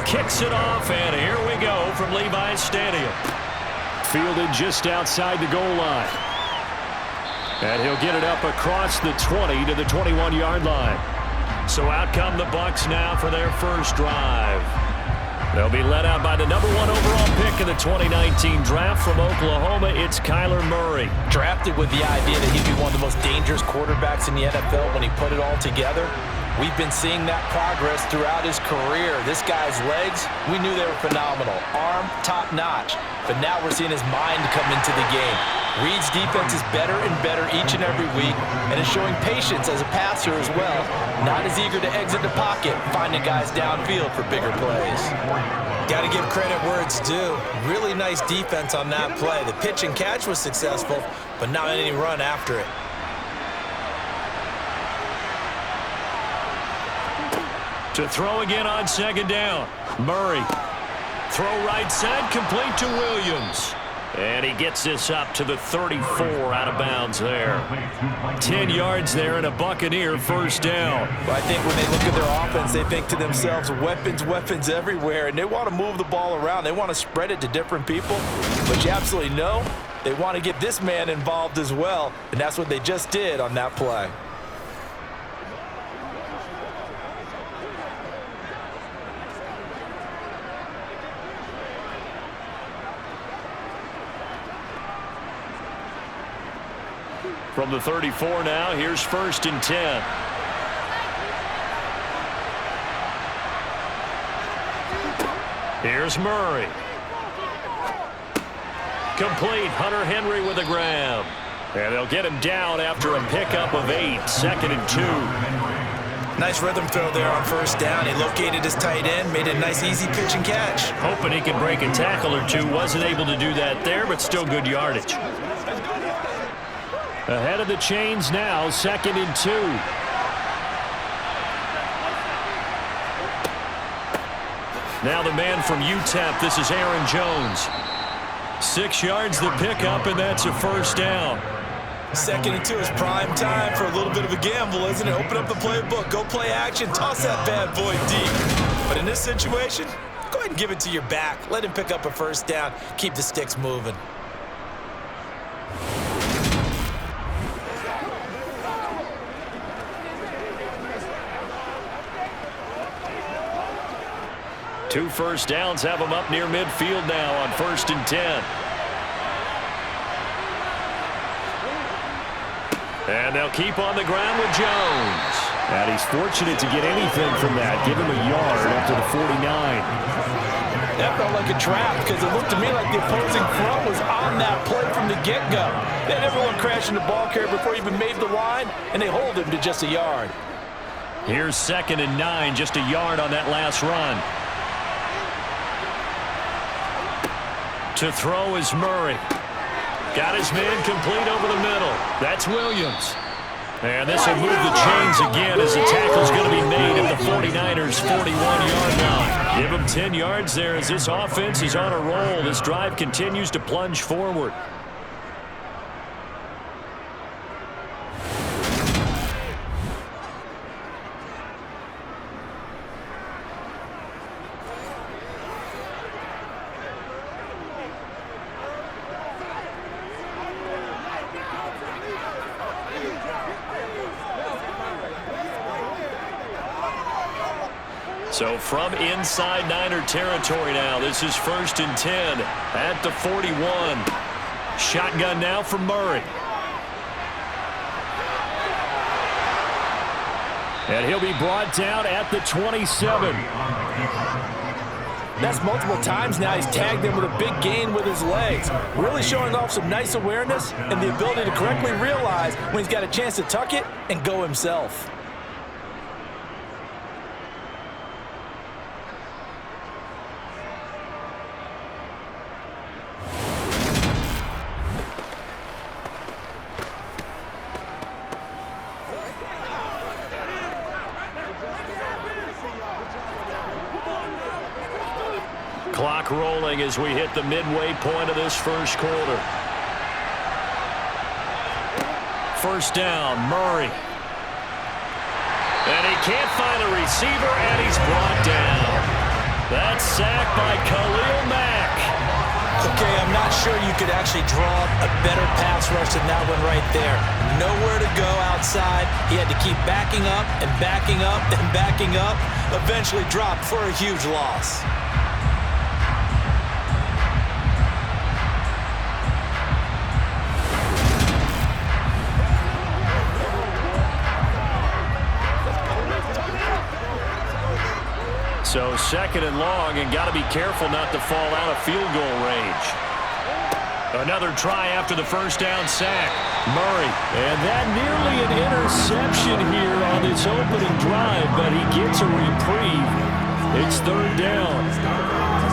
kicks it off, and here we go from Levi's Stadium. Fielded just outside the goal line. And he'll get it up across the 20 to the 21-yard line. So out come the Bucs now for their first drive. They'll be led out by the #1 overall pick in the 2019 draft from Oklahoma. It's Kyler Murray. Drafted with the idea that he'd be one of the most dangerous quarterbacks in the NFL when he put it all together. We've been seeing that progress throughout his career. This guy's legs, we knew they were phenomenal. Arm, top-notch. But now we're seeing his mind come into the game. Reed's defense is better and better each and every week, and is showing patience as a passer as well. Not as eager to exit the pocket, finding guys downfield for bigger plays. Got to give credit where it's due. Really nice defense on that play. The pitch and catch was successful, but not any run after it. To throw again on second down. Murray. Throw right side, complete to Williams. And he gets this up to the 34 out of bounds there. 10 yards there and a Buccaneer first down. Well, I think when they look at their offense, they think to themselves, weapons, weapons everywhere. And they want to move the ball around. They want to spread it to different people. But you absolutely know they want to get this man involved as well. And that's what they just did on that play. From the 34 now, here's 1st and 10. Here's Murray. Complete. Hunter Henry with a grab. And they'll get him down after a pickup of 8. 2nd and 2. Nice rhythm throw there on first down. He located his tight end, made a nice easy pitch and catch. Hoping he could break a tackle or two. Wasn't able to do that there, but still good yardage. Ahead of the chains now, 2nd and 2. Now the man from UTEP, this is Aaron Jones. 6 yards the pickup, and that's a first down. 2nd and 2 is prime time for a little bit of a gamble, isn't it? Open up the playbook, go play action, toss that bad boy deep. But in this situation, go ahead and give it to your back. Let him pick up a first down, keep the sticks moving. Two first downs have him up near midfield now on 1st and 10. And they'll keep on the ground with Jones. And he's fortunate to get anything from that. Give him a yard up to the 49. That felt like a trap because it looked to me like the opposing front was on that play from the get-go. They had everyone crashing the ball carrier before he even made the line, and they hold him to just a yard. Here's 2nd and 9, just a yard on that last run. To throw is Murray. Got his man complete over the middle. That's Williams. And this will move the chains again as the tackle's going to be made at the 49ers' 41-yard line. Give him 10 yards there as this offense is on a roll. This drive continues to plunge forward. So from inside Niner territory now, this is 1st and 10 at the 41. Shotgun now from Murray. And he'll be brought down at the 27. That's multiple times now he's tagged him with a big gain with his legs. Really showing off some nice awareness and the ability to correctly realize when he's got a chance to tuck it and go himself. Clock rolling as we hit the midway point of this first quarter. First down, Murray. And he can't find a receiver, and he's brought down. That's sacked by Khalil Mack. Okay, I'm not sure you could actually draw up a better pass rush than that one right there. Nowhere to go outside. He had to keep backing up and backing up and backing up. Eventually dropped for a huge loss. So second and long, and got to be careful not to fall out of field goal range. Another try after the first down sack. Murray, and that nearly an interception here on this opening drive, but he gets a reprieve. It's third down.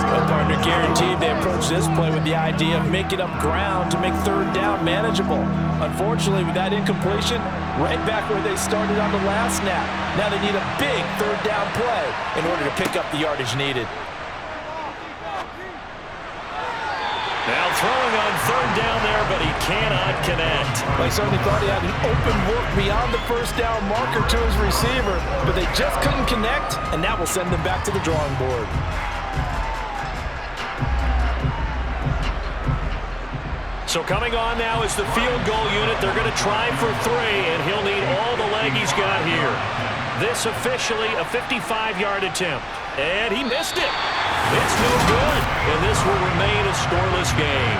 Well, partner, guaranteed they approach this play with the idea of making up ground to make third down manageable. Unfortunately, with that incompletion, right back where they started on the last snap. Now they need a big third down play in order to pick up the yardage needed. Now throwing on third down there, but he cannot connect. Well, he certainly thought he had an open look beyond the first down marker to his receiver, but they just couldn't connect, and that will send them back to the drawing board. So coming on now is the field goal unit. They're going to try for three, and he'll need all the leg he's got here. This officially a 55-yard attempt, and he missed it. It's no good, and this will remain a scoreless game.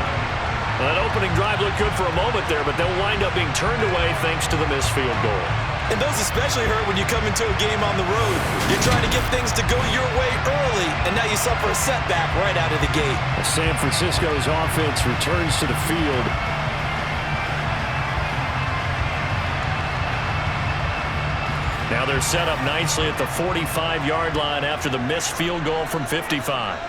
That opening drive looked good for a moment there, but they'll wind up being turned away thanks to the missed field goal. And those especially hurt when you come into a game on the road. You're trying to get things to go your way early, and now you suffer a setback right out of the gate. San Francisco's offense returns to the field. Now they're set up nicely at the 45-yard line after the missed field goal from 55.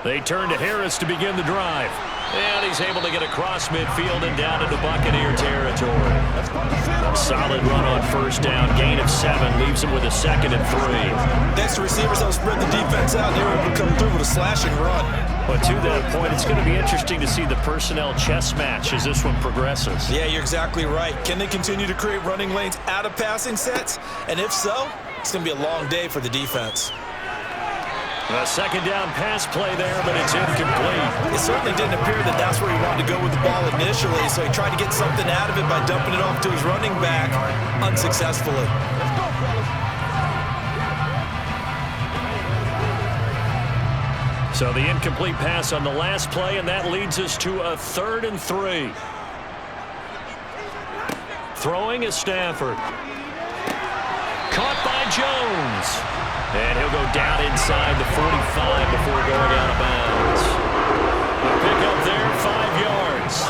They turn to Harris to begin the drive. And he's able to get across midfield and down into Buccaneer territory. A solid run on first down. Gain of 7 leaves him with a 2nd and 3. Thanks to receivers that spread the defense out, they were able to come through with a slashing run. But to that point, it's going to be interesting to see the personnel chess match as this one progresses. Yeah, you're exactly right. Can they continue to create running lanes out of passing sets? And if so, it's going to be a long day for the defense. A second down pass play there, but it's incomplete. It certainly didn't appear that that's where he wanted to go with the ball initially, so he tried to get something out of it by dumping it off to his running back unsuccessfully. So the incomplete pass on the last play, and that leads us to a 3rd and 3. Throwing is Stafford. Caught by Jones. And he'll go down inside the 45 before going out of bounds. A pickup there, 5 yards.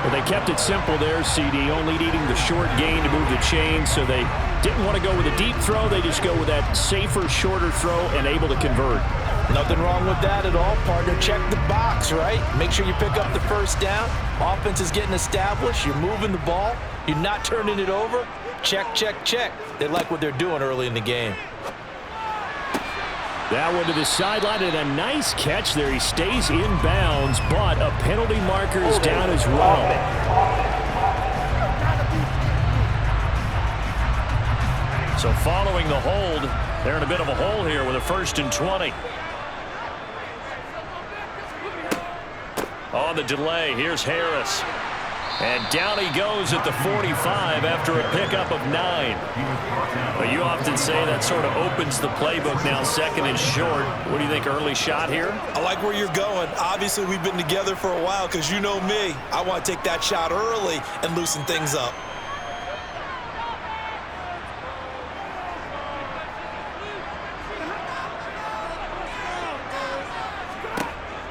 Well, they kept it simple there, CD, only needing the short gain to move the chain, so they didn't want to go with a deep throw. They just go with that safer, shorter throw and able to convert. Nothing wrong with that at all, partner. Check the box, right? Make sure you pick up the first down. Offense is getting established. You're moving the ball. You're not turning it over. Check, check, check. They like what they're doing early in the game. That one to the sideline, and a nice catch there. He stays in bounds, but a penalty marker is down as well. So following the hold, they're in a bit of a hole here with a 1st and 20. On the delay, here's Harris. And down he goes at the 45 after a pickup of 9. But you often say that sort of opens the playbook now, 2nd and short. What do you think, early shot here? I like where you're going. Obviously, we've been together for a while because you know me. I want to take that shot early and loosen things up.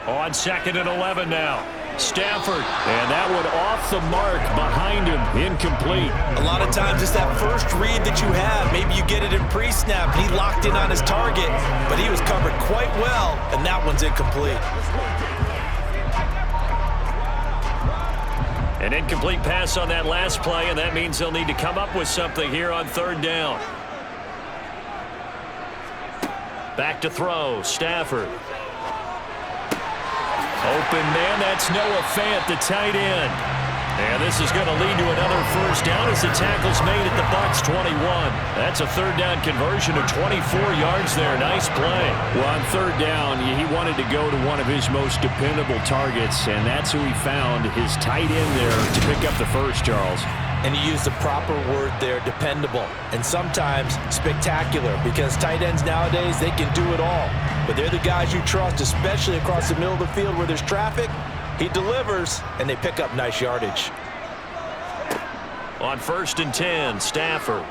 On 2nd and 11 now. Stafford, and that one off the mark behind him, incomplete. A lot of times it's that first read that you have. Maybe you get it in pre-snap, and he locked in on his target, but he was covered quite well, and that one's incomplete. An incomplete pass on that last play, and that means they'll need to come up with something here on 3rd down. Back to throw, Stafford. Open man, that's Noah Fant, the tight end. And this is going to lead to another first down as the tackle's made at the Bucs 21. That's a third down conversion of 24 yards there. Nice play. Well, on third down, he wanted to go to one of his most dependable targets, and that's who he found, his tight end there, to pick up the first, Charles. And he used the proper word there, dependable, and sometimes spectacular, because tight ends nowadays, they can do it all. But they're the guys you trust, especially across the middle of the field where there's traffic. He delivers, and they pick up nice yardage. On 1st and 10, Stafford.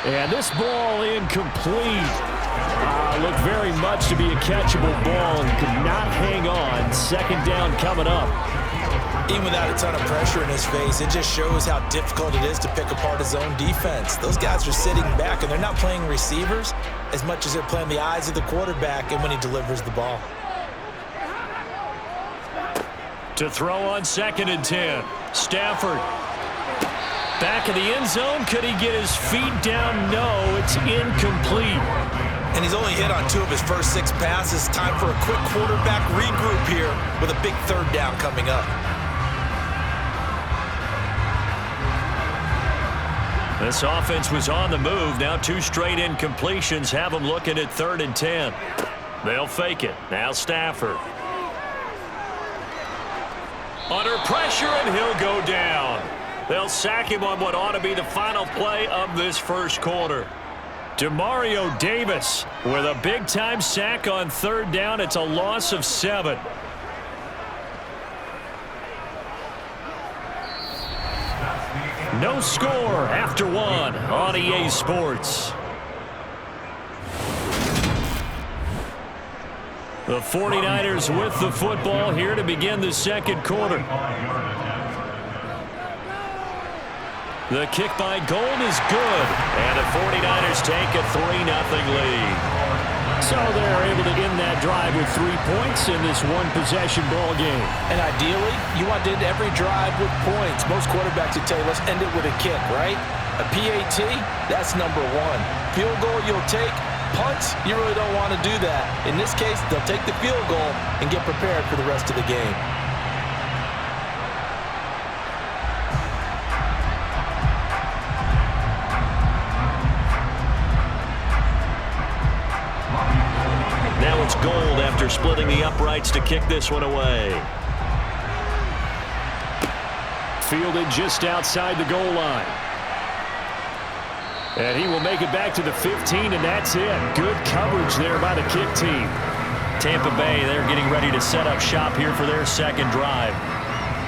And this ball incomplete. Looked very much to be a catchable ball and could not hang on. Second down coming up. Even without a ton of pressure in his face, it just shows how difficult it is to pick apart his own defense. Those guys are sitting back, and they're not playing receivers as much as they're playing the eyes of the quarterback and when he delivers the ball. To throw on 2nd and 10, Stafford. Back in the end zone. Could he get his feet down? No, it's incomplete. And he's only hit on 2 of his first 6 passes. Time for a quick quarterback regroup here with a big third down coming up. This offense was on the move. Now 2 straight incompletions have them looking at 3rd and 10. They'll fake it. Now Stafford. Under pressure, and he'll go down. They'll sack him on what ought to be the final play of this first quarter. Demario Davis with a big-time sack on 3rd down. It's a loss of 7. No score after 1 on EA Sports. The 49ers with the football here to begin the second quarter. The kick by Gold is good, and the 49ers take a 3-0 lead. So they're able to end that drive with 3 points in this one-possession ball game. And ideally, you want to end every drive with points. Most quarterbacks would tell you, let's end it with a kick, right? A PAT, that's number 1. Field goal you'll take. Punts, you really don't want to do that. In this case, they'll take the field goal and get prepared for the rest of the game. Now it's Gold after splitting the uprights to kick this one away. Fielded just outside the goal line. And he will make it back to the 15, and that's it. Good coverage there by the kick team. Tampa Bay, they're getting ready to set up shop here for their second drive.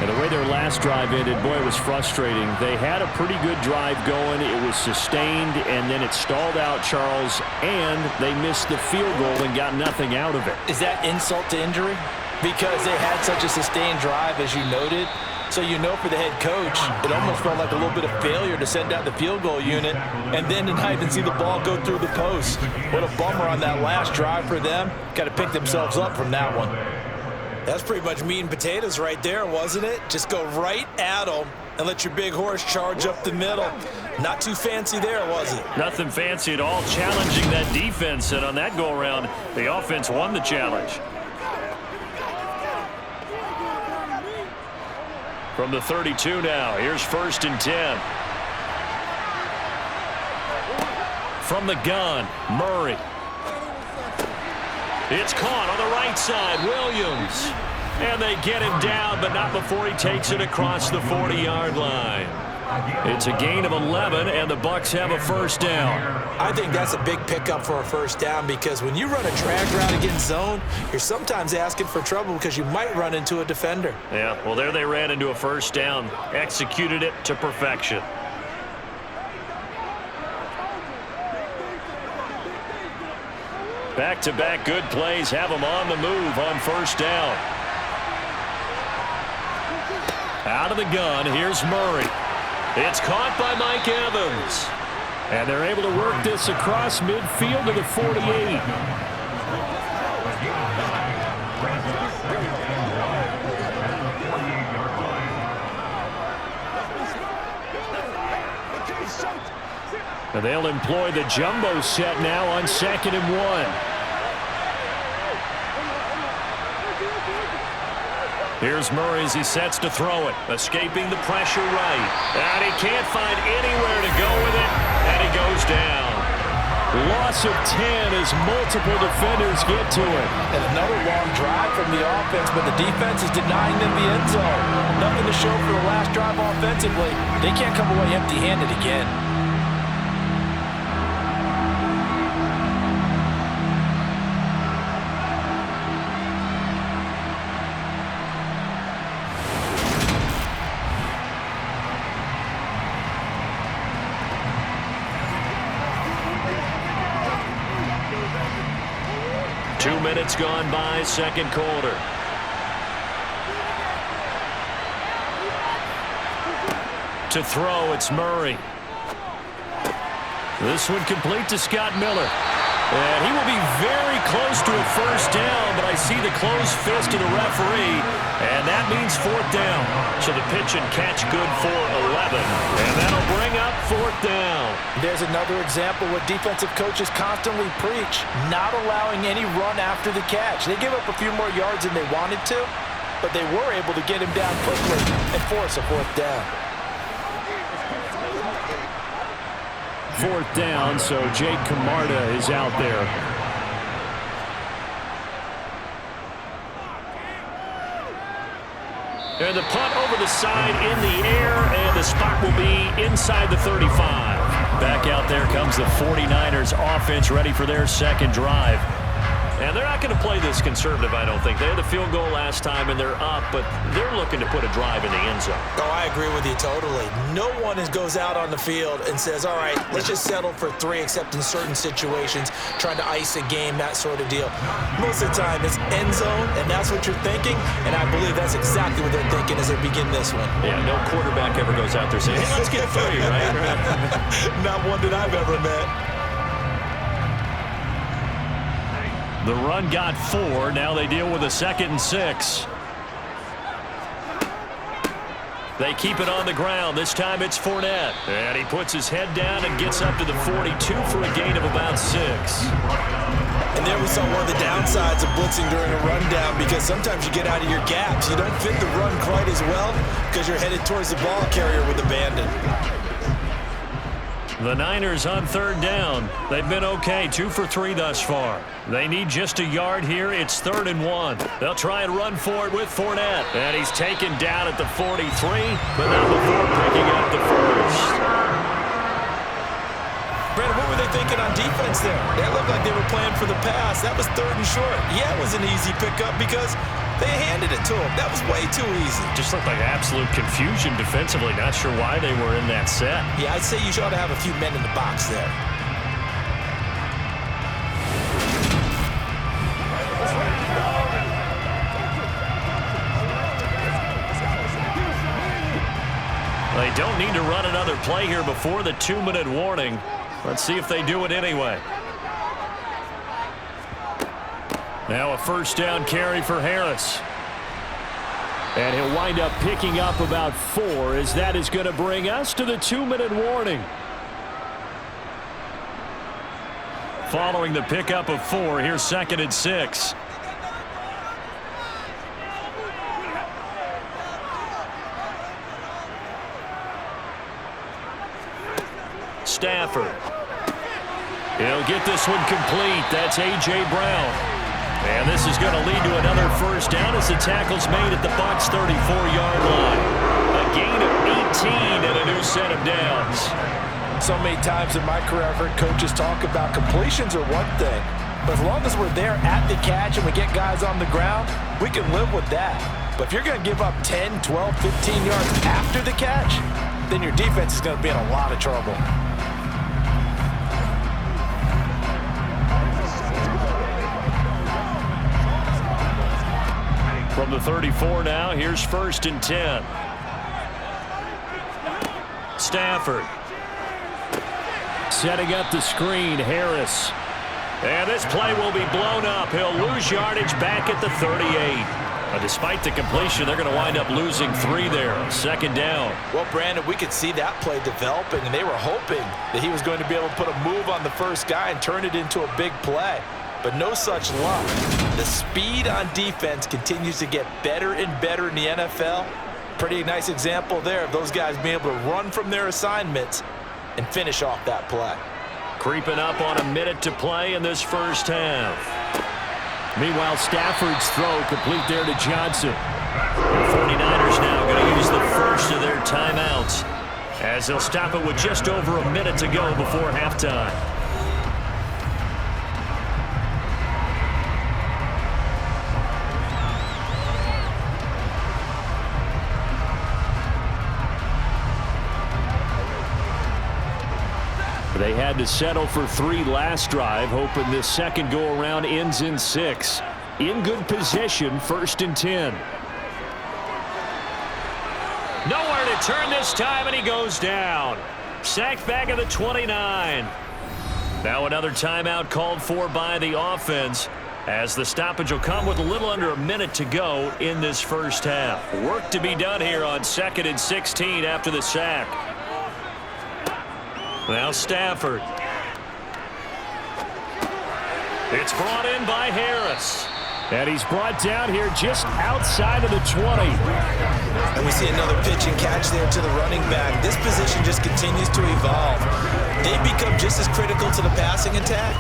And the way their last drive ended, boy, it was frustrating. They had a pretty good drive going. It was sustained, and then it stalled out, Charles, and they missed the field goal and got nothing out of it. Is that insult to injury? Because they had such a sustained drive, as you noted. So you know for the head coach, it almost felt like a little bit of failure to send out the field goal unit and then to not even see the ball go through the post. What a bummer on that last drive for them. Got to pick themselves up from that one. That's pretty much meat and potatoes right there, wasn't it? Just go right at them and let your big horse charge up the middle. Not too fancy there, was it? Nothing fancy at all, challenging that defense, and on that go-around, the offense won the challenge. From the 32 now, here's 1st and 10. From the gun, Murray. It's caught on the right side, Williams. And they get him down, but not before he takes it across the 40-yard line. It's a gain of 11, and the Bucs have a first down. I think that's a big pickup for a first down because when you run a drag route against zone, you're sometimes asking for trouble because you might run into a defender. Yeah, well, there they ran into a first down, executed it to perfection. Back-to-back good plays have them on the move on first down. Out of the gun, here's Murray. It's caught by Mike Evans. And they're able to work this across midfield to the 48. And they'll employ the jumbo set now on 2nd and 1. Here's Murray as he sets to throw it. Escaping the pressure right. And he can't find anywhere to go with it. And he goes down. Loss of 10 as multiple defenders get to it. And another long drive from the offense, but the defense is denying them the end zone. Nothing to show for the last drive offensively. They can't come away empty-handed again. Minutes gone by, second quarter. To throw, it's Murray. This one complete to Scott Miller. And he will be very close to a first down, but I see the closed fist of the referee, and that means fourth down. So the pitch and catch good for 11, and that'll bring up fourth down. There's another example what defensive coaches constantly preach, not allowing any run after the catch. They give up a few more yards than they wanted to, but they were able to get him down quickly and force a fourth down. Fourth down, so Jake Camarda is out there. And the punt over the side in the air, and the spot will be inside the 35. Back out there comes the 49ers offense, ready for their second drive. And they're not going to play this conservative, I don't think. They had the field goal last time, and they're up, but they're looking to put a drive in the end zone. Oh, I agree with you totally. No one goes out on the field and says, all right, let's just settle for 3, except in certain situations, trying to ice a game, that sort of deal. Most of the time, it's end zone, and that's what you're thinking, and I believe that's exactly what they're thinking as they begin this one. Yeah, no quarterback ever goes out there saying, hey, let's get 3, right? Not one that I've ever met. The run got 4. Now they deal with a 2nd and 6. They keep it on the ground. This time it's Fournette. And he puts his head down and gets up to the 42 for a gain of about 6. And there we saw one of the downsides of blitzing during a rundown, because sometimes you get out of your gaps. You don't fit the run quite as well because you're headed towards the ball carrier with abandon. The Niners on third down. They've been okay, 2 for 3 thus far. They need just a yard here. It's 3rd and 1. They'll try and run for it with Fournette. And he's taken down at the 43, but not before picking up the first. Brandon, what were they thinking on defense there? That looked like they were playing for the pass. That was 3rd and short. Yeah, it was an easy pickup because they handed it to him. That was way too easy. Just looked like absolute confusion defensively. Not sure why they were in that set. Yeah, I'd say you ought to have a few men in the box there. They don't need to run another play here before the 2-minute warning. Let's see if they do it anyway. Now a first down carry for Harris. And he'll wind up picking up about 4, as that is going to bring us to the 2-minute warning. Following the pickup of 4, here's 2nd and 6. Stafford. He'll get this one complete. That's A.J. Brown. And this is going to lead to another first down as the tackle's made at the Bucs 34-yard line. A gain of 18 and a new set of downs. So many times in my career I've heard coaches talk about completions are one thing, but as long as we're there at the catch and we get guys on the ground, we can live with that. But if you're going to give up 10, 12, 15 yards after the catch, then your defense is going to be in a lot of trouble. From the 34 now, here's 1st and 10. Stafford. Setting up the screen, Harris. And this play will be blown up. He'll lose yardage back at the 38. Despite the completion, they're going to wind up losing 3 there. 2nd down. Well, Brandon, we could see that play developing, and they were hoping that he was going to be able to put a move on the first guy and turn it into a big play. but no such luck. The speed on defense continues to get better and better in the NFL. Pretty nice example there of those guys being able to run from their assignments and finish off that play. Creeping up on a minute to play in this first half. Meanwhile, Stafford's throw complete there to Johnson. The 49ers now going to use the first of their timeouts as they'll stop it with just over a minute to go before halftime. They had to settle for 3 last drive, hoping this second go-around ends in 6. In good position, 1st and 10. Nowhere to turn this time, and he goes down. Sacked back at the 29. Now another timeout called for by the offense, as the stoppage will come with a little under a minute to go in this first half. Work to be done here on 2nd and 16 after the sack. Now Stafford. It's brought in by Harris. And he's brought down here just outside of the 20. And we see another pitch and catch there to the running back. This position just continues to evolve. They become just as critical to the passing attack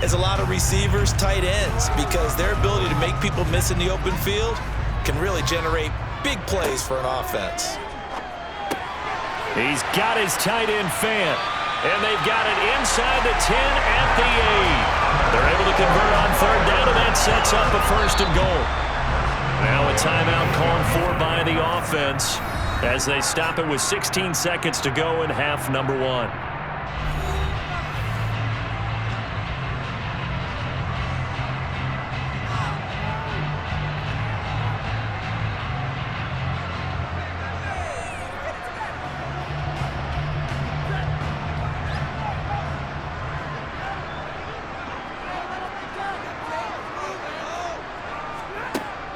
as a lot of receivers, tight ends, because their ability to make people miss in the open field can really generate big plays for an offense. He's got his tight end fan. And they've got it inside the 10 at the 8. They're able to convert on 3rd down, and that sets up a 1st and goal. Now a timeout called for by the offense as they stop it with 16 seconds to go in half number 1.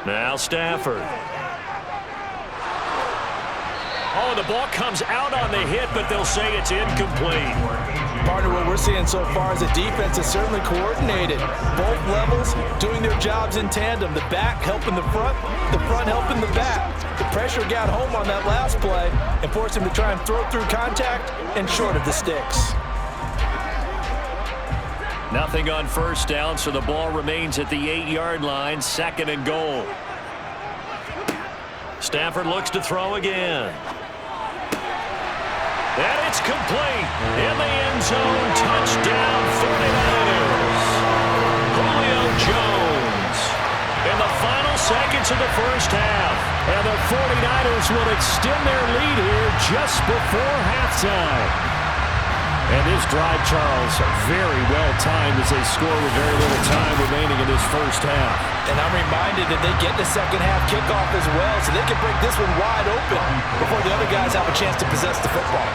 Now Stafford. Oh, the ball comes out on the hit, but they'll say it's incomplete. Partner, what we're seeing so far is the defense is certainly coordinated. Both levels doing their jobs in tandem. The back helping the front helping the back. The pressure got home on that last play and forced him to try and throw through contact and short of the sticks. Nothing on 1st down, so the ball remains at the 8-yard line, 2nd and goal. Stafford looks to throw again. And it's complete. In the end zone, touchdown 49ers. Julio Jones in the final seconds of the first half. And the 49ers will extend their lead here just before halftime. And this drive, Charles, very well timed as they score with very little time remaining in this first half. And I'm reminded that they get the second half kickoff as well, so they can break this one wide open before the other guys have a chance to possess the football.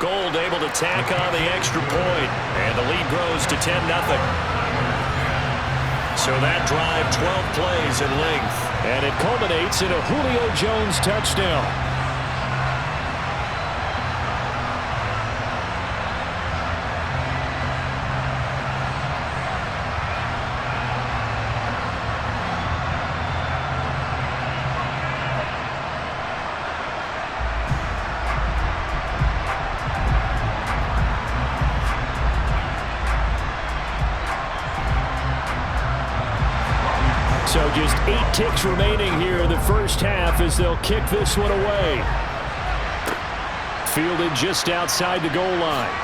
Gold able to tack on the extra point, and the lead grows to 10-0. So that drive, 12 plays in length. And it culminates in a Julio Jones touchdown. So just 8 ticks remaining here in the first half as they'll kick this one away. Fielded just outside the goal line.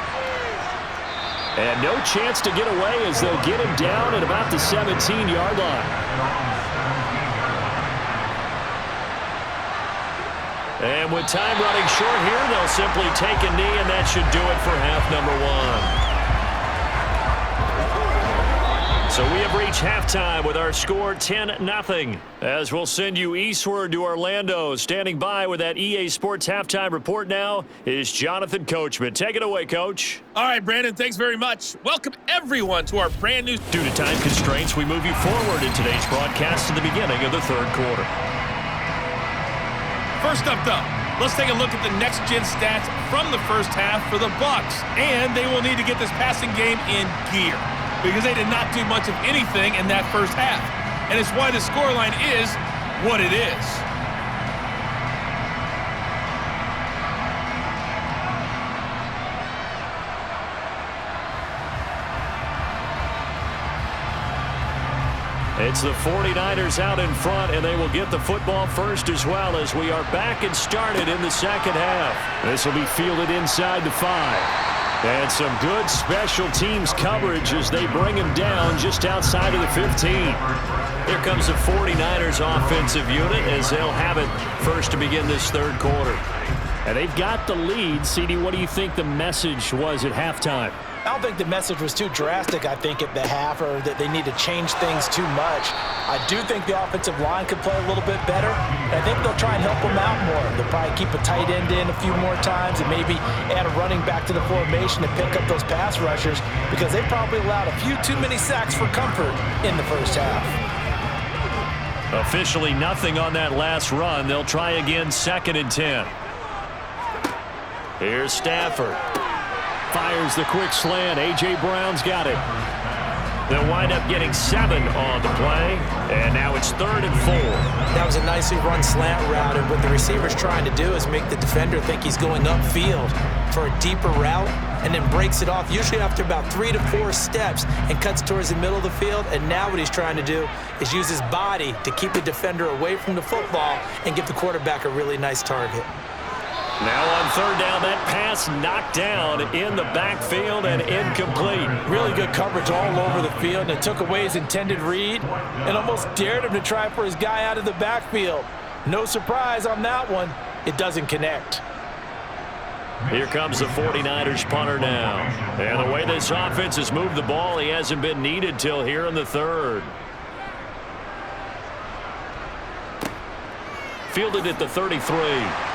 And no chance to get away as they'll get him down at about the 17-yard line. And with time running short here, they'll simply take a knee, and that should do it for half number 1. So we have reached halftime with our score 10-0. As we'll send you eastward to Orlando. Standing by with that EA Sports halftime report now is Jonathan Coachman. Take it away, Coach. All right, Brandon, thanks very much. Welcome everyone to our brand new... Due to time constraints, we move you forward in today's broadcast to the beginning of the third quarter. First up, though, let's take a look at the next-gen stats from the first half for the Bucs. And they will need to get this passing game in gear because they did not do much of anything in that first half. And it's why the scoreline is what it is. It's the 49ers out in front, and they will get the football first as well as we are back and started in the second half. This will be fielded inside the 5. And some good special teams coverage as they bring him down just outside of the 15. Here comes the 49ers offensive unit as they'll have it first to begin this third quarter. And they've got the lead. CD, what do you think the message was at halftime? I don't think the message was too drastic, I think, at the half, or that they need to change things too much. I do think the offensive line could play a little bit better. I think they'll try and help them out more. They'll probably keep a tight end in a few more times and maybe add a running back to the formation to pick up those pass rushers because they probably allowed a few too many sacks for comfort in the first half. Officially nothing on that last run. They'll try again 2nd and 10. Here's Stafford. Fires the quick slant. A.J. Brown's got it. They'll wind up getting 7 on the play. And now it's 3rd and 4. That was a nicely run slant route, and what the receiver's trying to do is make the defender think he's going upfield for a deeper route and then breaks it off, usually after about 3 to 4 steps, and cuts towards the middle of the field. And now what he's trying to do is use his body to keep the defender away from the football and give the quarterback a really nice target. Now on 3rd down, that pass knocked down in the backfield and incomplete. Really good coverage all over the field, and it took away his intended read and almost dared him to try for his guy out of the backfield. No surprise on that one. It doesn't connect. Here comes the 49ers punter now. And the way this offense has moved the ball, he hasn't been needed till here in the 3rd. Fielded at the 33.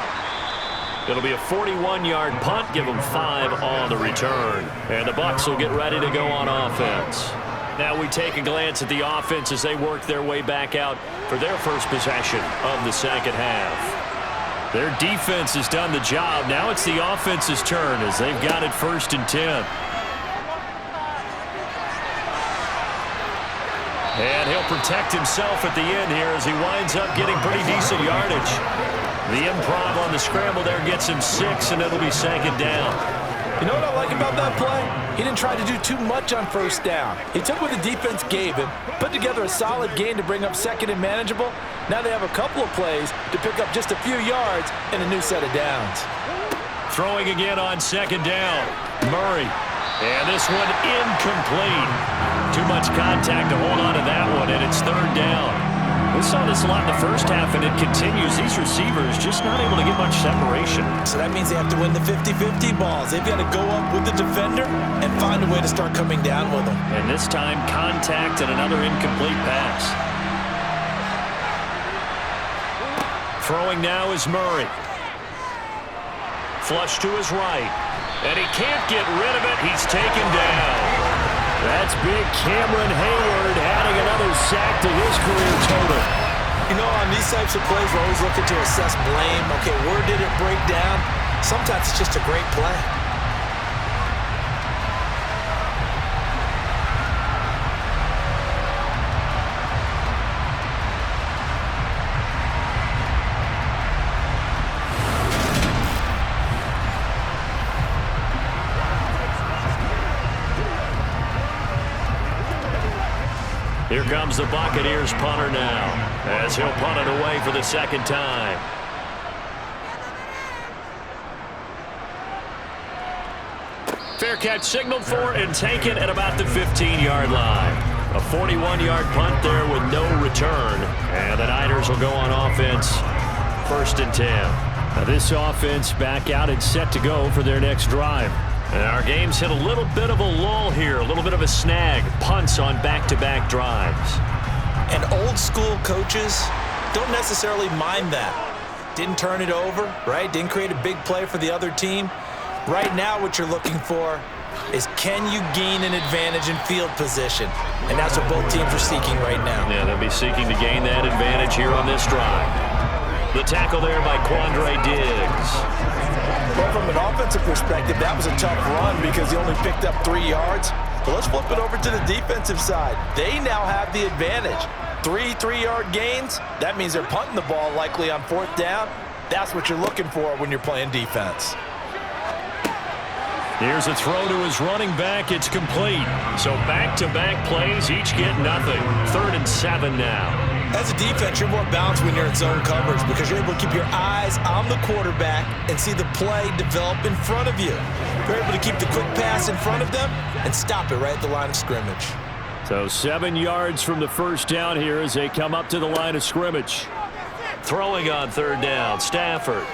It'll be a 41-yard punt, give them 5 on the return. And the Bucs will get ready to go on offense. Now we take a glance at the offense as they work their way back out for their first possession of the second half. Their defense has done the job. Now it's the offense's turn as they've got it 1st and 10. And he'll protect himself at the end here as he winds up getting pretty decent yardage. The improv on the scramble there gets him 6, and it'll be 2nd down. You know what I like about that play? He didn't try to do too much on 1st down. He took what the defense gave him, put together a solid gain to bring up 2nd and manageable. Now they have a couple of plays to pick up just a few yards and a new set of downs. Throwing again on 2nd down. Murray. And this one incomplete. Too much contact to hold on to that one, and it's 3rd down. We saw this a lot in the first half, and it continues. These receivers just not able to get much separation. So that means they have to win the 50-50 balls. They've got to go up with the defender and find a way to start coming down with them. And this time, contact and another incomplete pass. Throwing now is Murray. Flush to his right. And he can't get rid of it. He's taken down. That's big Cameron Hayward adding another sack to his career total. You know, on these types of plays, we're always looking to assess blame. Okay, where did it break down? Sometimes it's just a great play. Here comes the Buccaneers punter now as he'll punt it away for the 2nd time. Fair catch signaled for and taken at about the 15-yard line. A 41-yard punt there with no return. And the Niners will go on offense 1st and 10. Now this offense back out and set to go for their next drive. And our game's hit a little bit of a lull here, a little bit of a snag. Punts on back-to-back drives. And old school coaches don't necessarily mind that. Didn't turn it over, right? Didn't create a big play for the other team. Right now what you're looking for is can you gain an advantage in field position? And that's what both teams are seeking right now. Yeah, they'll be seeking to gain that advantage here on this drive. The tackle there by Quandre Diggs. Well, from an offensive perspective, that was a tough run because he only picked up 3 yards. But let's flip it over to the defensive side. They now have the advantage. 3 3-yard gains. That means they're punting the ball likely on 4th down. That's what you're looking for when you're playing defense. Here's a throw to his running back. It's complete. So back-to-back plays, each get nothing. 3rd and 7 now. As a defense, you're more balanced when you're in zone coverage because you're able to keep your eyes on the quarterback and see the play develop in front of you. You're able to keep the quick pass in front of them and stop it right at the line of scrimmage. So 7 yards from the first down here as they come up to the line of scrimmage. Throwing on 3rd down, Stafford.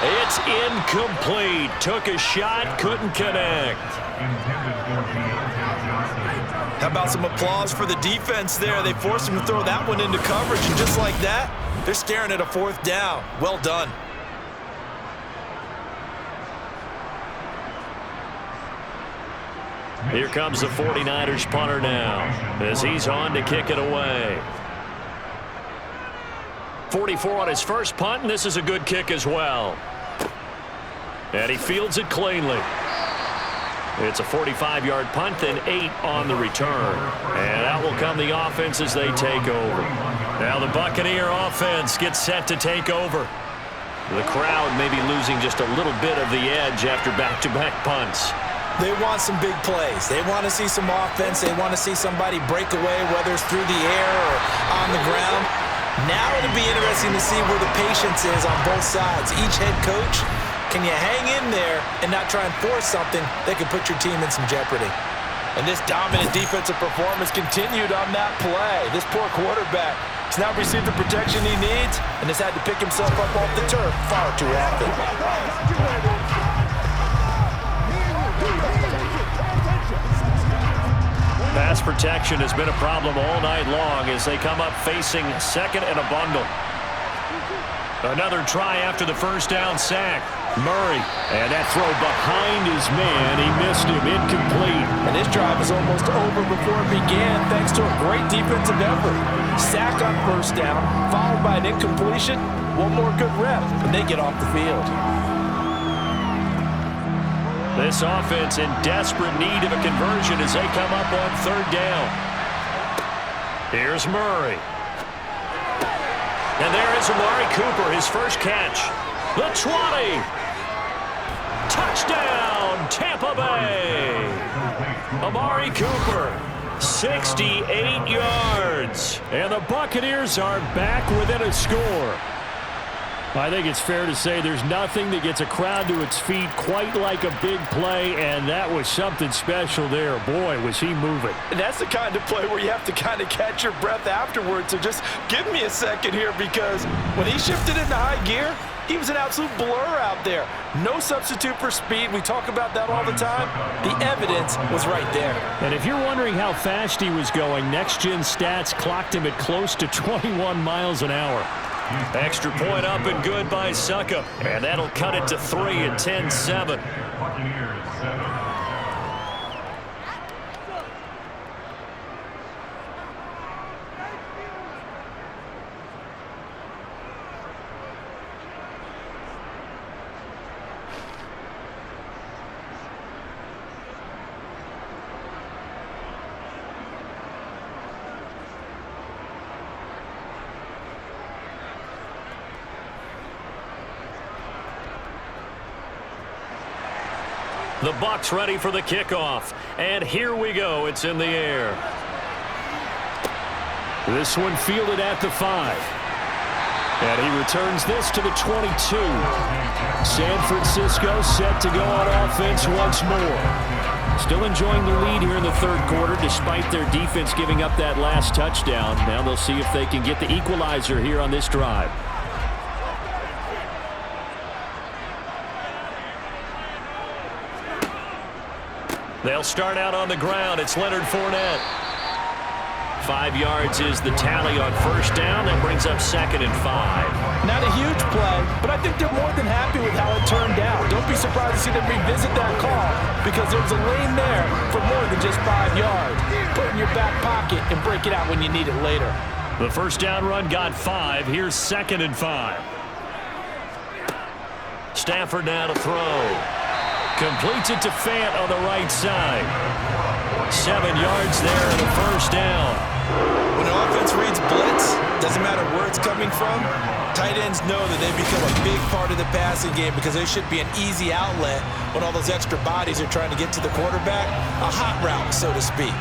It's incomplete. Took a shot, couldn't connect. How about some applause for the defense there? They forced him to throw that one into coverage, and just like that, they're staring at a 4th down. Well done. Here comes the 49ers punter now as he's on to kick it away. 44 on his first punt, and this is a good kick as well. And he fields it cleanly. It's a 45-yard punt, then 8 on the return. And out will come the offense as they take over. Now the Buccaneer offense gets set to take over. The crowd may be losing just a little bit of the edge after back-to-back punts. They want some big plays. They want to see some offense. They want to see somebody break away, whether it's through the air or on the ground. Now it'll be interesting to see where the patience is on both sides. Each head coach, can you hang in there and not try and force something that could put your team in some jeopardy? And this dominant defensive performance continued on that play. This poor quarterback has not received the protection he needs and has had to pick himself up off the turf far too often. Pass protection has been a problem all night long as they come up facing 2nd and a bundle. Another try after the first down sack. Murray, and that throw behind his man. He missed him, incomplete. And this drive is almost over before it began thanks to a great defensive effort. Sack on 1st down, followed by an incompletion. One more good rep, and they get off the field. This offense in desperate need of a conversion as they come up on 3rd down. Here's Murray. And there is Amari Cooper, his first catch. The 20. Touchdown, Tampa Bay. Amari Cooper, 68 yards. And the Buccaneers are back within a score. I think it's fair to say there's nothing that gets a crowd to its feet quite like a big play, and that was something special there. Boy, was he moving. And that's the kind of play where you have to kind of catch your breath afterwards. So just give me a second here, because when he shifted into high gear, he was an absolute blur out there. No substitute for speed. We talk about that all the time. The evidence was right there. And if you're wondering how fast he was going, next-gen stats clocked him at close to 21 miles an hour. Extra point up and good by Suckup. And that'll cut it to 3 at 10-7. The Bucs ready for the kickoff. And here we go. It's in the air. This one fielded at the 5. And he returns this to the 22. San Francisco set to go on offense once more. Still enjoying the lead here in the 3rd quarter despite their defense giving up that last touchdown. Now they'll see if they can get the equalizer here on this drive. They'll start out on the ground. It's Leonard Fournette. 5 yards is the tally on 1st down. That brings up 2nd and 5. Not a huge play, but I think they're more than happy with how it turned out. Don't be surprised to see them revisit that call because there's a lane there for more than just 5 yards. Put it in your back pocket and break it out when you need it later. The first down run got 5. Here's 2nd and 5. Stafford now to throw. Completes it to Fant on the right side. 7 yards there and a first down. When an offense reads blitz, doesn't matter where it's coming from, tight ends know that they become a big part of the passing game because they should be an easy outlet when all those extra bodies are trying to get to the quarterback. A hot route, so to speak.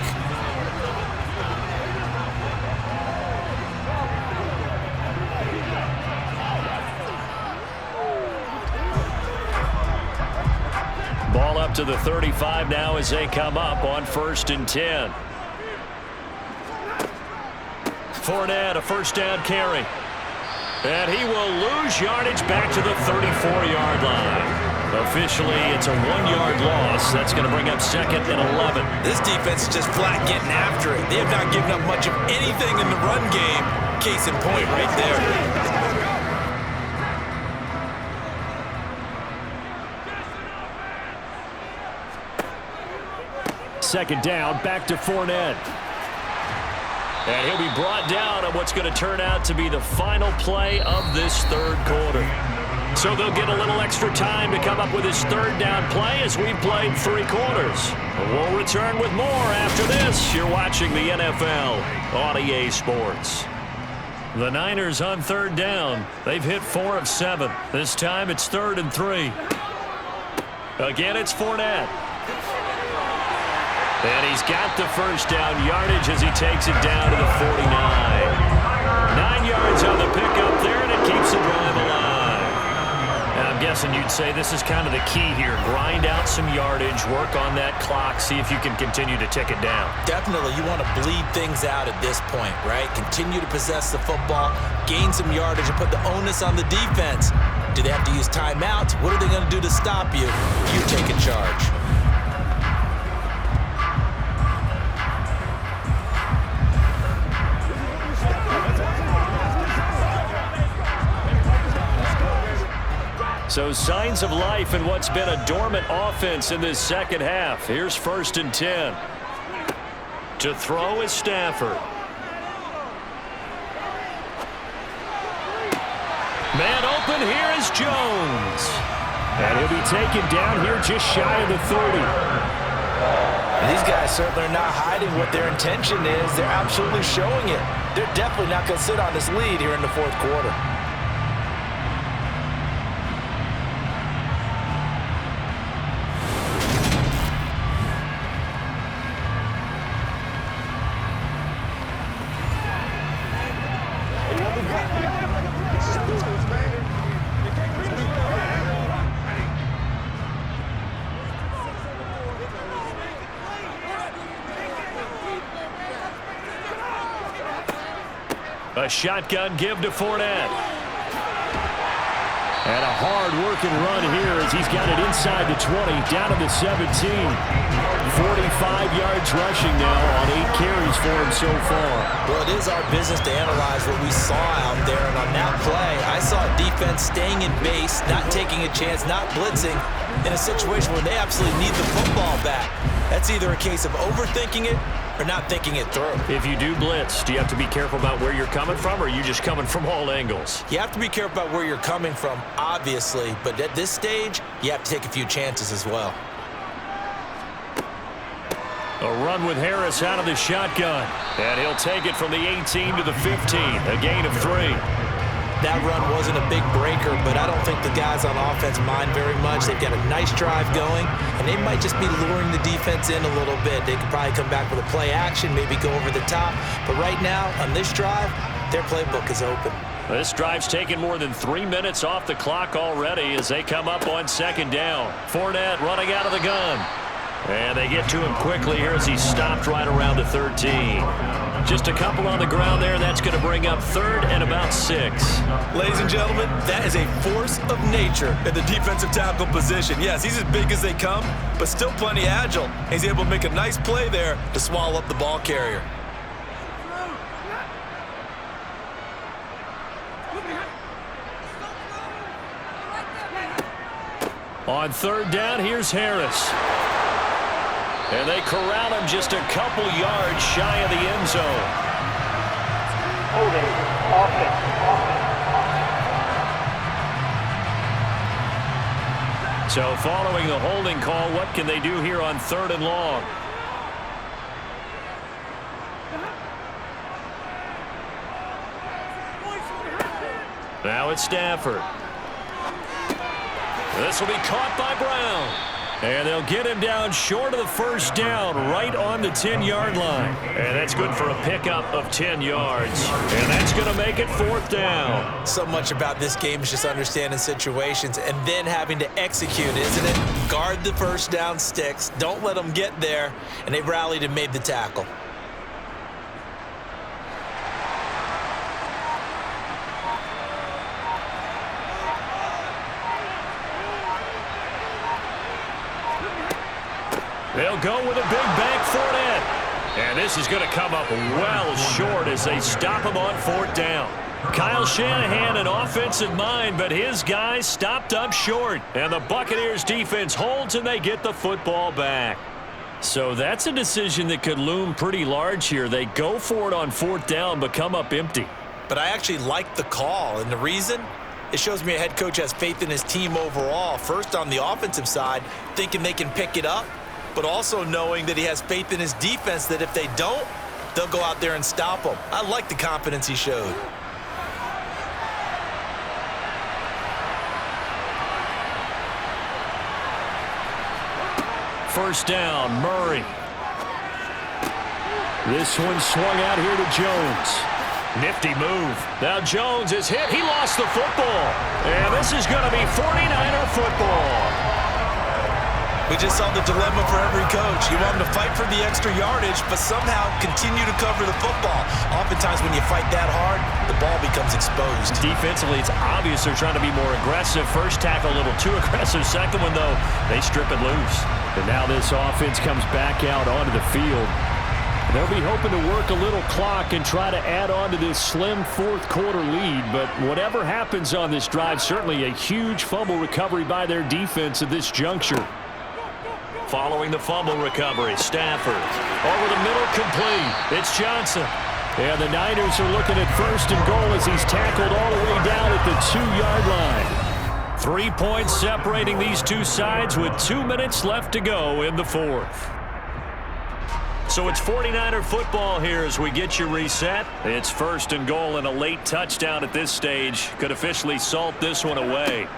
Ball up to the 35 now as they come up on 1st and 10. Fournette, a first down carry. And he will lose yardage back to the 34-yard line. Officially, it's a 1-yard loss. That's going to bring up 2nd and 11. This defense is just flat getting after it. They have not given up much of anything in the run game. Case in point right there. 2nd down, back to Fournette. And he'll be brought down on what's going to turn out to be the final play of this 3rd quarter. So they'll get a little extra time to come up with his 3rd down play as we've played 3 quarters. We'll return with more after this. You're watching the NFL on EA Sports. The Niners on 3rd down. They've hit 4 of 7. This time it's 3rd and 3. Again, it's Fournette. And he's got the first down yardage as he takes it down to the 49. 9 yards on the pickup there, and it keeps the drive alive. And I'm guessing you'd say this is kind of the key here. Grind out some yardage, work on that clock, see if you can continue to tick it down. Definitely, you want to bleed things out at this point, right? Continue to possess the football, gain some yardage, and put the onus on the defense. Do they have to use timeouts? What are they going to do to stop you? You take in charge. So signs of life in what's been a dormant offense in this 2nd half. Here's 1st and 10. To throw is Stafford. Man open, here is Jones. And he'll be taken down here just shy of the 30. These guys certainly are not hiding what their intention is. They're absolutely showing it. They're definitely not going to sit on this lead here in the 4th quarter. A shotgun give to Fournette. And a hard-working run here as he's got it inside the 20, down to the 17. 45 yards rushing now on 8 carries for him so far. Well, it is our business to analyze what we saw out there. And on that play, I saw a defense staying in base, not taking a chance, not blitzing, in a situation where they absolutely need the football back. That's either a case of overthinking it or not thinking it through. If you do blitz, do you have to be careful about where you're coming from, or are you just coming from all angles? You have to be careful about where you're coming from, obviously, but at this stage, you have to take a few chances as well. A run with Harris out of the shotgun, and he'll take it from the 18 to the 15, a gain of 3. That run wasn't a big breaker, but I don't think the guys on offense mind very much. They've got a nice drive going, and they might just be luring the defense in a little bit. They could probably come back with a play action, maybe go over the top. But right now, on this drive, their playbook is open. This drive's taken more than 3 minutes off the clock already as they come up on 2nd down. Fournette running out of the gun. And they get to him quickly here as he's stopped right around the 13. Just a couple on the ground there. That's going to bring up 3rd and about 6. Ladies and gentlemen, that is a force of nature at the defensive tackle position. Yes, he's as big as they come, but still plenty agile. He's able to make a nice play there to swallow up the ball carrier. On 3rd down, here's Harris. And they corral him just a couple yards shy of the end zone. Holding. Offense. So following the holding call, what can they do here on 3rd and long? Now it's Stafford. This will be caught by Brown. And they'll get him down short of the first down, right on the 10-yard line. And that's good for a pickup of 10 yards. And that's going to make it 4th down. So much about this game is just understanding situations and then having to execute, isn't it? Guard the first down sticks. Don't let them get there. And they rallied and made the tackle. They'll go with a big bank Fournette. And this is going to come up well short as they stop him on 4th down. Kyle Shanahan, an offensive mind, but his guys stopped up short. And the Buccaneers defense holds and they get the football back. So that's a decision that could loom pretty large here. They go for it on 4th down but come up empty. But I actually like the call. And the reason? It shows me a head coach has faith in his team overall. First on the offensive side, thinking they can pick it up, but also knowing that he has faith in his defense that if they don't, they'll go out there and stop them. I like the confidence he showed. First down, Murray. This one swung out here to Jones. Nifty move. Now Jones is hit. He lost the football. And this is going to be 49er football. We just saw the dilemma for every coach. You want them to fight for the extra yardage, but somehow continue to cover the football. Oftentimes when you fight that hard, the ball becomes exposed. Defensively, it's obvious they're trying to be more aggressive. First tackle a little too aggressive. Second one, though, they strip it loose. And now this offense comes back out onto the field. They'll be hoping to work a little clock and try to add on to this slim 4th quarter lead. But whatever happens on this drive, certainly a huge fumble recovery by their defense at this juncture. Following the fumble recovery, Stafford over the middle, complete. It's Johnson. And the Niners are looking at 1st and goal as he's tackled all the way down at the 2-yard line. 3 points separating these two sides with 2 minutes left to go in the 4th. So it's 49er football here as we get you reset. It's 1st and goal and a late touchdown at this stage could officially salt this one away.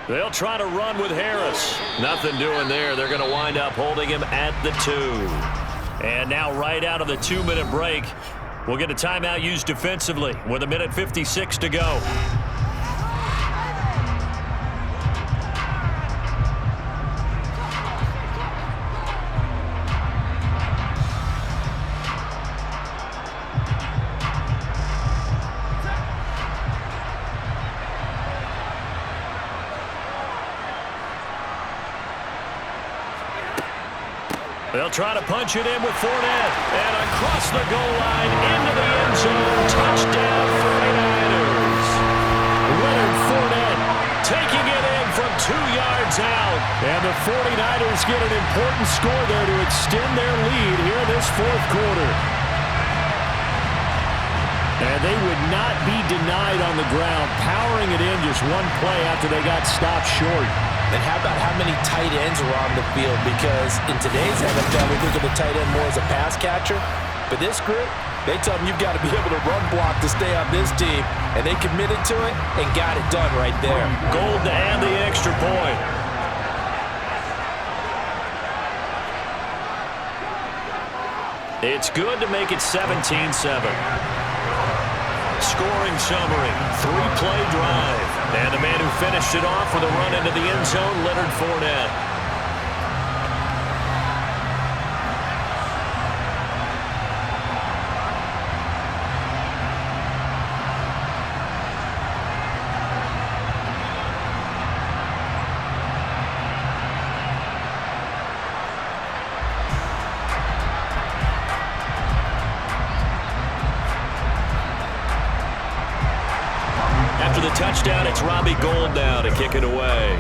They'll try to run with Harris. Nothing doing there. They're going to wind up holding him at the 2. And now right out of the 2-minute break, we'll get a timeout used defensively with 1:56 to go. They'll try to punch it in with Fournette. And across the goal line into the end zone. Touchdown 49ers. Leonard Fournette taking it in from 2 yards out. And the 49ers get an important score there to extend their lead here in this 4th quarter. And they would not be denied on the ground, powering it in just one play after they got stopped short. And how about how many tight ends were on the field? Because in today's NFL, we think of the tight end more as a pass catcher. But this group, they tell them you've got to be able to run block to stay on this team. And they committed to it and got it done right there. Gold to add the extra point. It's good to make it 17-7. Scoring summary, 3-play drive. And the man who finished it off with a run into the end zone, Leonard Fournette. After the touchdown, it's Robbie Gould now to kick it away.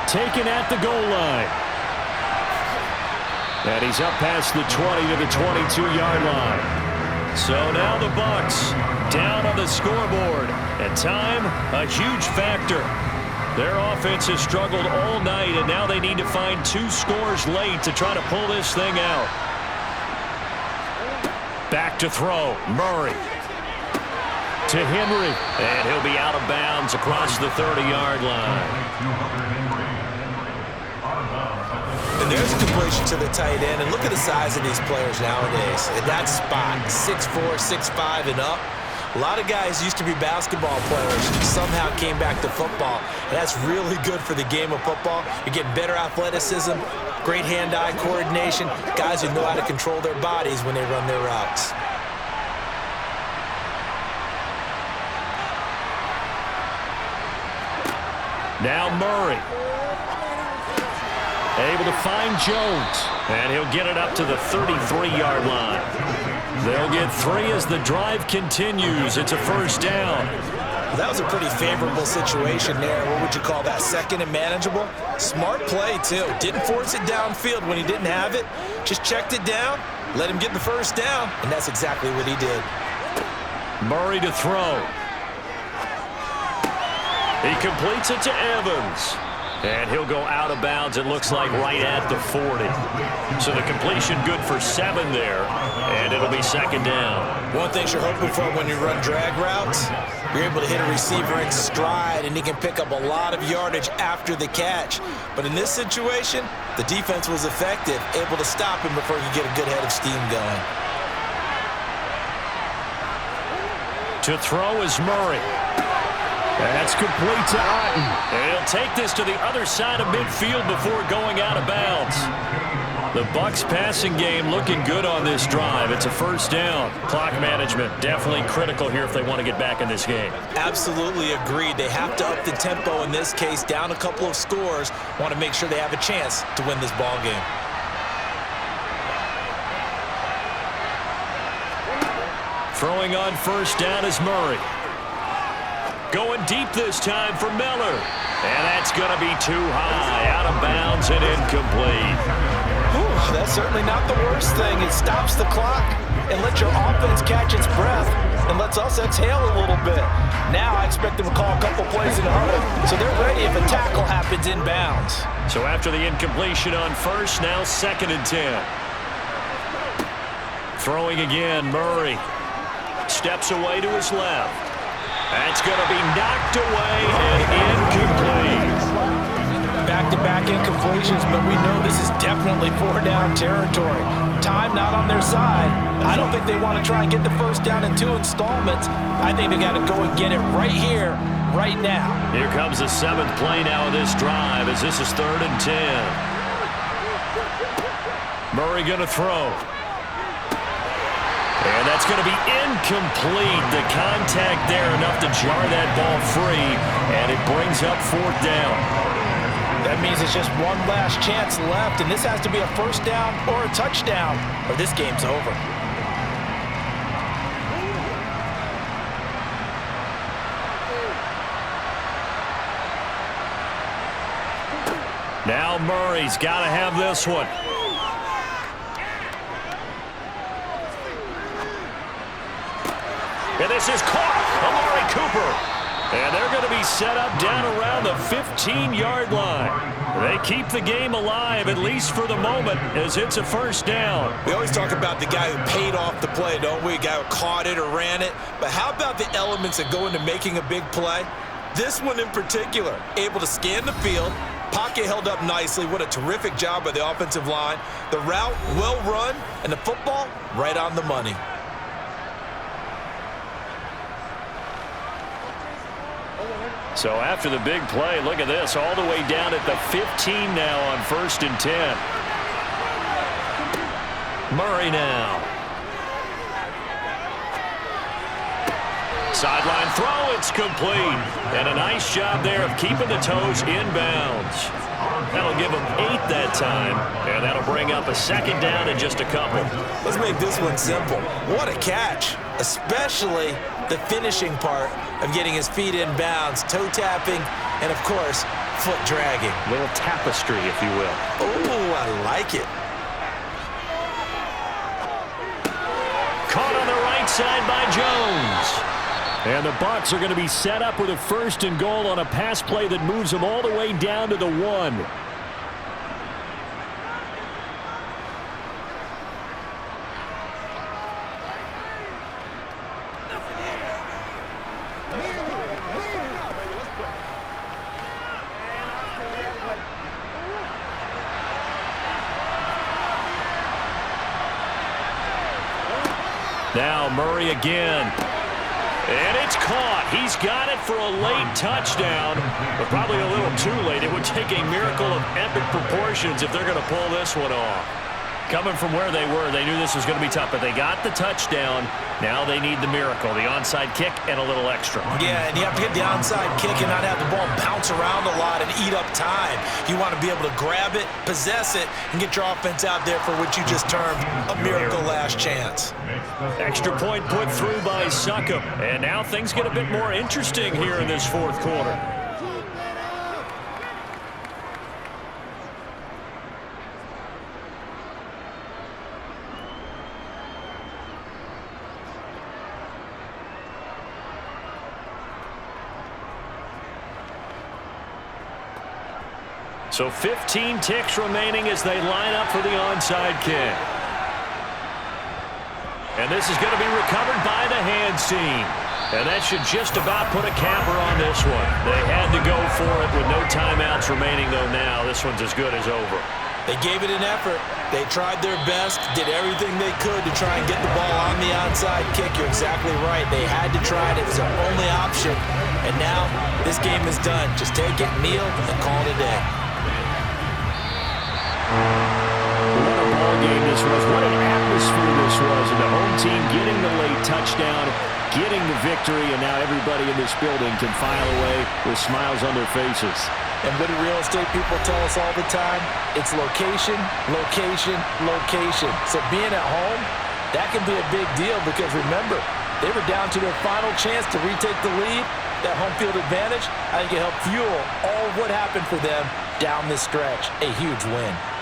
Taken at the goal line. And he's up past the 20 to the 22-yard line. So now the Bucs down on the scoreboard. And time, a huge factor. Their offense has struggled all night, and now they need to find 2 scores late to try to pull this thing out. Back to throw. Murray. To Henry. And he'll be out of bounds across the 30-yard line. And there's a completion to the tight end. And look at the size of these players nowadays. At that spot, 6'4", 6'5", and up. A lot of guys used to be basketball players, somehow came back to football. And that's really good for the game of football. You're getting better athleticism, great hand-eye coordination, guys who know how to control their bodies when they run their routes. Now Murray. Able to find Jones. And he'll get it up to the 33-yard line. They'll get 3 as the drive continues. It's a first down. That was a pretty favorable situation there. What would you call that? Second and manageable? Smart play, too. Didn't force it downfield when he didn't have it. Just checked it down, let him get the first down, and that's exactly what he did. Murray to throw. He completes it to Evans. And he'll go out of bounds, it looks like, right at the 40. So the completion good for 7 there, and it'll be second down. One thing you're hoping for when you run drag routes, you're able to hit a receiver in stride, and he can pick up a lot of yardage after the catch. But in this situation, the defense was effective, able to stop him before he could get a good head of steam going. To throw is Murray. That's complete to Otten. And he'll take this to the other side of midfield before going out of bounds. The Bucs passing game looking good on this drive. It's a first down. Clock management definitely critical here if they want to get back in this game. Absolutely agreed. They have to up the tempo in this case, down a couple of scores. Want to make sure they have a chance to win this ball game. Throwing on first down is Murray. Going deep this time for Miller. And that's going to be too high. Out of bounds and incomplete. Whew, that's certainly not the worst thing. It stops the clock and lets your offense catch its breath and lets us exhale a little bit. Now I expect them to call a couple plays in a hurry, so they're ready if a tackle happens inbounds. So after the incompletion on first, now 2nd and 10. Throwing again, Murray. Steps away to his left. That's going to be knocked away and incomplete. Back-to-back incompletions, but we know this is definitely 4-down territory. Time not on their side. I don't think they want to try and get the first down in 2 installments. I think they got to go and get it right here, right now. Here comes the 7th play now of this drive as this is 3rd and 10. Murray going to throw. And that's going to be incomplete. The contact there enough to jar that ball free, and it brings up 4th down. That means it's just one last chance left, and this has to be a first down or a touchdown, or this game's over. Now Murray's got to have this one. And this is caught. Amari Cooper. And they're going to be set up down around the 15-yard line. They keep the game alive, at least for the moment, as it's a first down. We always talk about the guy who paid off the play, don't we? A guy who caught it or ran it. But how about the elements that go into making a big play? This one in particular, able to scan the field. Pocket held up nicely. What a terrific job by the offensive line. The route, well run, and the football, right on the money. So after the big play, look at this, all the way down at the 15 now on 1st and 10. Murray now. Sideline throw, it's complete. And a nice job there of keeping the toes inbounds. That'll give them 8 that time, and that'll bring up a 2nd down in just a couple. Let's make this one simple. What a catch, especially the finishing part of getting his feet in bounds, toe tapping, and of course, foot dragging. Little tapestry, if you will. Oh, I like it. inside by Jones. And the Bucs are going to be set up with a 1st and goal on a pass play that moves them all the way down to the 1. Now Murray again. And it's caught. He's got it for a late touchdown, but probably a little too late. It would take a miracle of epic proportions if they're going to pull this one off. Coming from where they were, they knew this was going to be tough, but they got the touchdown. Now they need the miracle, the onside kick and a little extra. Yeah, and you have to get the onside kick and not have the ball bounce around a lot and eat up time. You want to be able to grab it, possess it, and get your offense out there for what you just termed a miracle last chance. Extra point put through by Succop. And now things get a bit more interesting here in this 4th quarter. So 15 ticks remaining as they line up for the onside kick. And this is going to be recovered by the hands team. And that should just about put a capper on this one. They had to go for it with no timeouts remaining, though now this one's as good as over. They gave it an effort. They tried their best, did everything they could to try and get the ball on the onside kick. You're exactly right. They had to try it. It was their only option. And now this game is done. Just take it, kneel, and call it a day. What a ball game this was. What an atmosphere this was. And the home team getting the late touchdown, getting the victory, and now everybody in this building can file away with smiles on their faces. And what do real estate people tell us all the time? It's location, location, location. So being at home, that can be a big deal because remember, they were down to their final chance to retake the lead. That home field advantage, I think it helped fuel all of what happened for them down this stretch. A huge win.